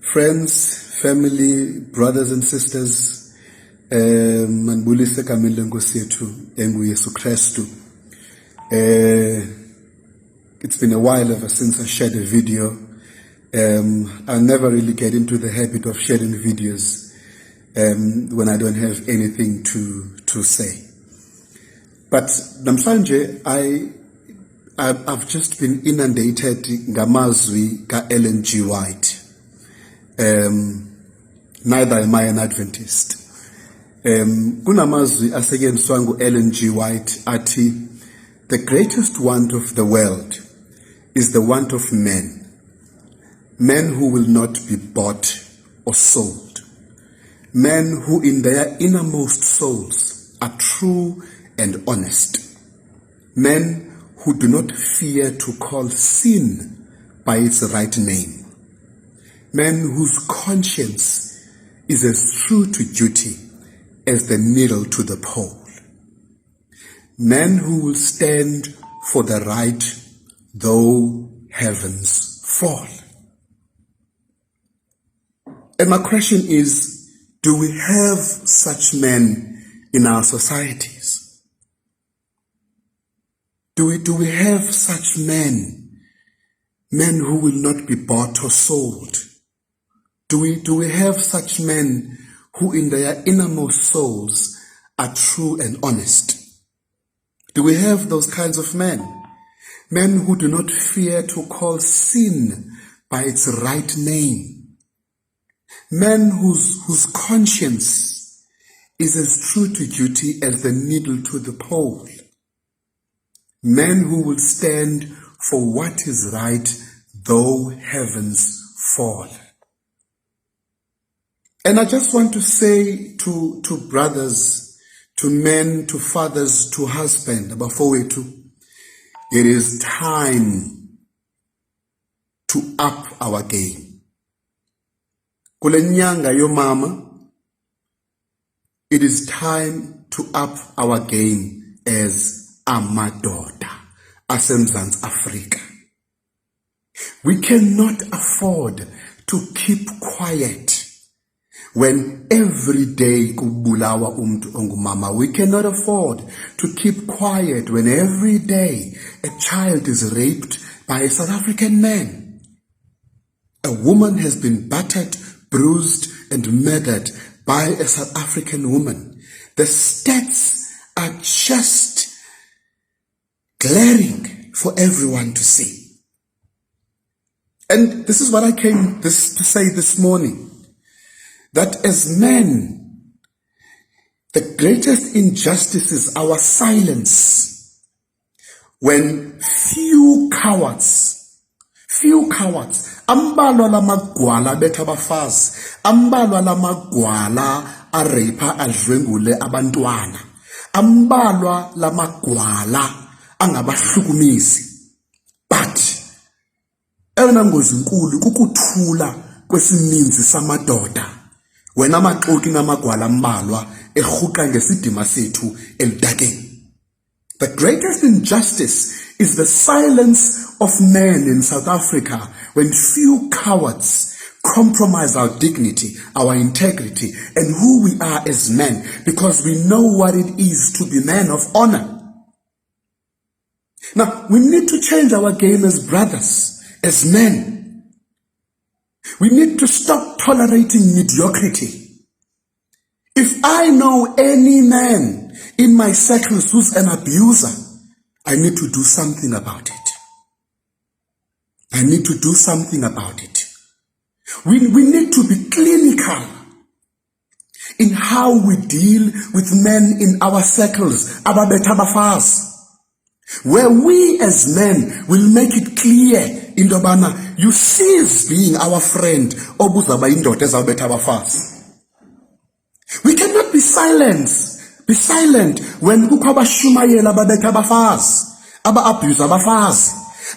Friends, family, brothers and sisters, manibulise egameni lenkosi yethu enguYesu Kristu. It's been a while ever since I shared a video. I never really get into the habit of sharing videos when I don't have anything to say. But namhlanje I've just been inundated ngamazwi ka Ellen G. White. Neither am I an Adventist. Kunamazwi asetyenziswa ngu-Ellen G. White athi, the greatest want of the world is the want of men who will not be bought or sold, men who in their innermost souls are true and honest, men who do not fear to call sin by its right name, men whose conscience is as true to duty as the needle to the pole, men who will stand for the right though heavens fall. And my question is, do we have such men in our societies? Do we have such men who will not be bought or sold? Do we have such men who in their innermost souls are true and honest? Do we have those kinds of men? Men who do not fear to call sin by its right name. Men whose conscience is as true to duty as the needle to the pole. Men who will stand for what is right though heavens fall. And I just want to say to brothers, to men, to fathers, to husbands, abafowethu, it is time to up our game. Kule nyanga yomama, it is time to up our game as amadoda aseMzantsi Afrika. We cannot afford to keep quiet when every day kubulawa umntu ongumama. We cannot afford to keep quiet when every day a child is raped by a South African man. A woman has been battered, bruised, and murdered by a South African woman. The stats are just glaring for everyone to see. And this is what I came to say this morning, that as men, the greatest injustice is our silence. When few cowards, ambalwa la magwala betha abafazi, ambalwa la magwala arepa adlwengule abantwana, ambalwa la magwala angabahlukumezi. But eyona ngozi nkulu kukuthula kwesininzi samadoda wena amaxoki namagwala ambalwa erhuqa ngesidima sethu elidakeni. The greatest injustice is the silence of men in South Africa when few cowards compromise our dignity, our integrity, and who we are as men, because we know what it is to be men of honor. Now, we need to change our game as brothers, as men. We need to stop tolerating mediocrity. If I know any man in my circles who's an abuser, I need to do something about it. I need to do something about it. We need to be clinical in how we deal with men in our circles, ababetha abafazi, where we as men will make it clear in Dobana, you cease being our friend, obuzaba indoda ezabetha abafazi. We cannot be silent when kukho abashumayela ababetha abafazi, aba-abuse abafazi,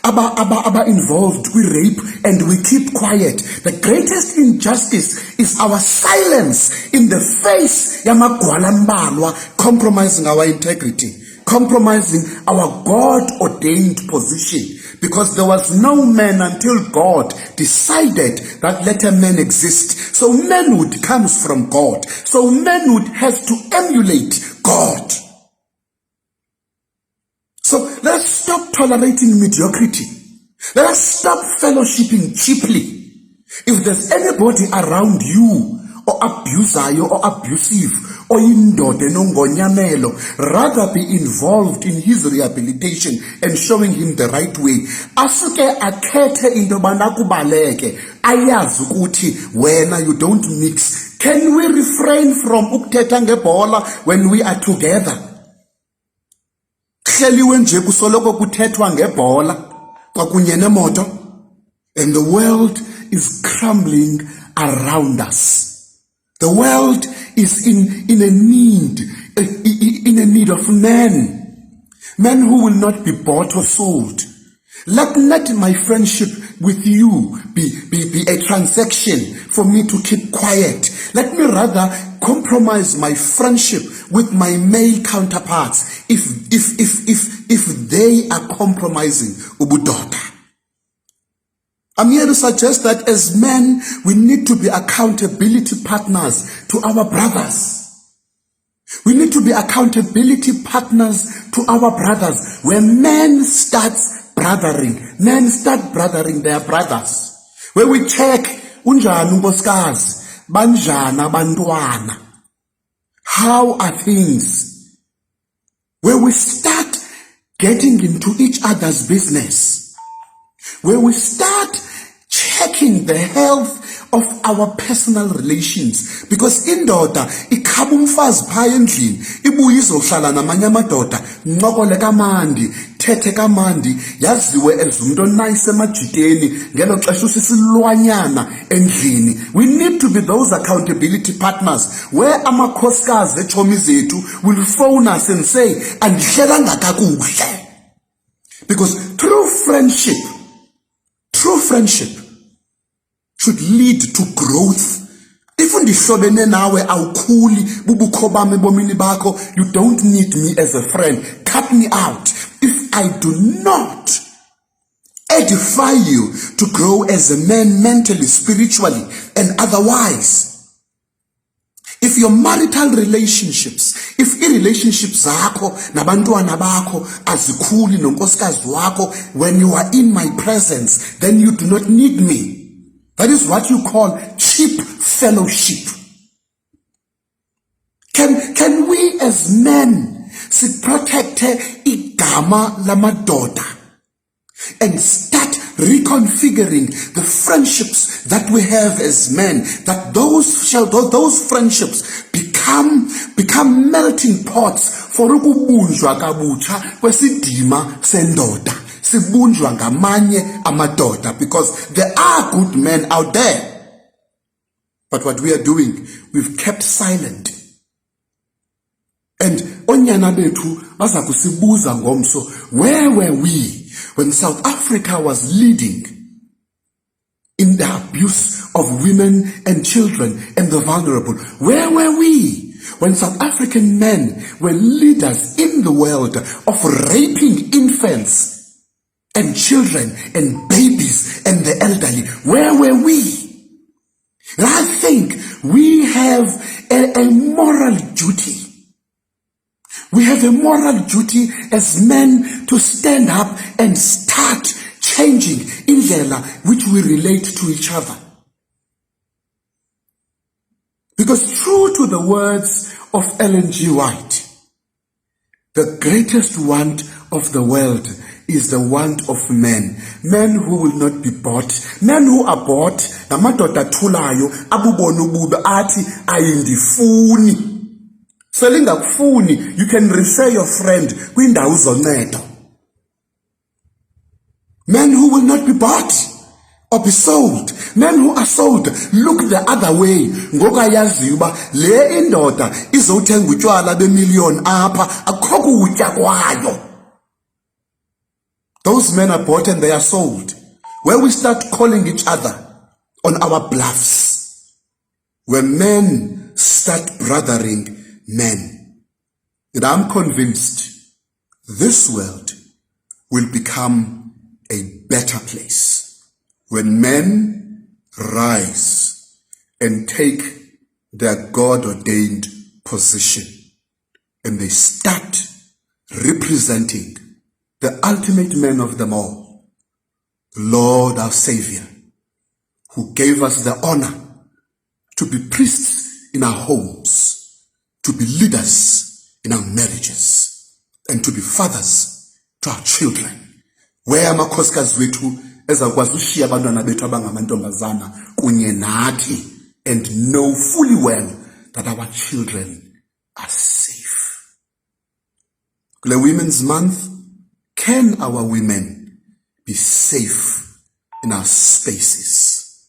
aba-involved with rape, and we keep quiet. The greatest injustice is our silence in the face yamagwala mbalwa compromising our integrity. compromising our God-ordained position, because there was no man until God decided that let a man exist. So manhood comes from God. So manhood has to emulate God. So let us stop tolerating mediocrity. Let us stop fellowshipping cheaply. If there's anybody around you, or abuser, or abusive, or indoda nongonyamelo, rather be involved in his rehabilitation and showing him the right way. Asuke akhethe into yobana kubaleke, ayazi ukuthi wena you don't mix. Can we refrain from ukuthetha ngebhola when we are together? Hleliwe nje kusoloko kuthethwa ngebhola kwakunye nemoto, and the world is crumbling around us. The world is in a need of men who will not be bought or sold. Let my friendship with you be a transaction for me to keep quiet. Let me rather compromise my friendship with my male counterparts if they are compromising ubudoda. I'm here to suggest that as men, we need to be accountability partners to our brothers. We need to be accountability partners to our brothers. When men start brothering their brothers. Where we check, unjani unkosikazi, banjani abantwana. How are things? Where we start getting into each other's business. Where we start checking the health of our personal relations, because indoda ikhaba umfazi phaya endlini ibuye izohlala namanye amadoda ncokole kamandi thethe kamandi yaziwe as umuntu onayise emajiteni ngelo xesha usisilwanyana endlini. We need to be those accountability partners where amakhosikazi echomi zethu will phone us and say andihlelanga kakuhle, because true friendship should lead to growth. If undihlobene nawe awukhuli bubukho bami bomini bakho, you don't need me as a friend. Cut me out if I do not edify you to grow as a man mentally, spiritually, and otherwise. If your marital relationships, if relationships zakho nabantwana bakho azikhuli nonkosikazi wakho when you are in my presence, then you do not need me. That is what you call cheap fellowship. Can we as men protect igama lamadoda and start reconfiguring the friendships that we have as men, that those friendships become melting pots for ukubunjwa kabutsha kwesidima sendoda, sibunjwa ngamanye amadoda, because there are good men out there. But what we are doing, we've kept silent. And onyana bethu baza kusibuza ngomso, where were we when South Africa was leading in the abuse of women and children and the vulnerable? Where were we when South African men were leaders in the world of raping infants and children and babies and the elderly? Where were we? And I think we have a moral duty. We have a moral duty as men to stand up and start changing indlela which we relate to each other. Because true to the words of Ellen G. White, the greatest want of the world is the want of men. Men who will not be bought. Men who are bought, namadoda thulayo, abubona ubube athi ayindifuni. Selingakufuni, you can refer your friend kwindawo zoncedo. Men who will not be bought or be sold. Men who are sold look the other way. Ngoka yaziyo uba le indoda izothenga utywala bemillion apha akukho kutya kwayo. Those men are bought and they are sold. Where we start calling each other on our bluffs. When men start brothering men. And I'm convinced this world will become a better place when men rise and take their God-ordained position and they start representing the ultimate man of them all, Lord our Savior, who gave us the honor to be priests in our homes, to be leaders in our marriages, and to be fathers to our children. Where amakhosikazi wethu ezakwazi ushiya abantwana bethu abangamantombazana kunye nathi, and know fully well that our children are safe. Kule Women's Month, can our women be safe in our spaces?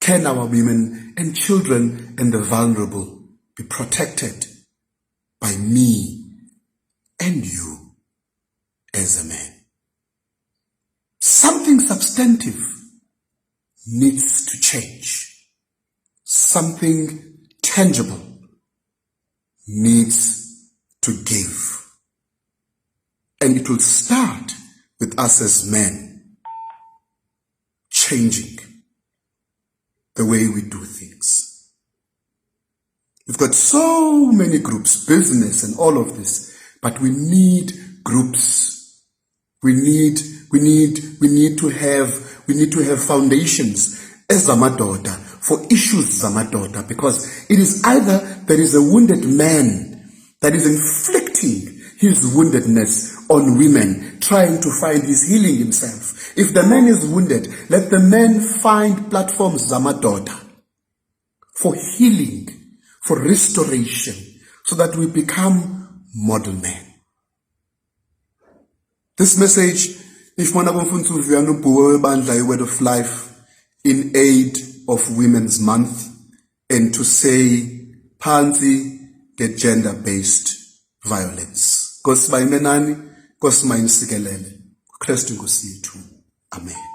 Can our women and children and the vulnerable be protected by me and you as a man? Something substantive needs to change. Something tangible needs to give. And it will start with us as men changing the way we do things. We've got so many groups, business and all of this, but we need groups. We need to have foundations as zamadoda for issues zamadoda, because it is either there is a wounded man that is inflicting his woundedness on women, trying to find his healing himself. If the man is wounded, let the men find platforms zamadoda for healing, for restoration, so that we become model men. This message, if Buwe bandla word of life in aid of Women's Month, and to say phansi get gender-based violence. Nkosiba imenani, Nkosiba insikelele. Kristu Nkosi yethu. Amen.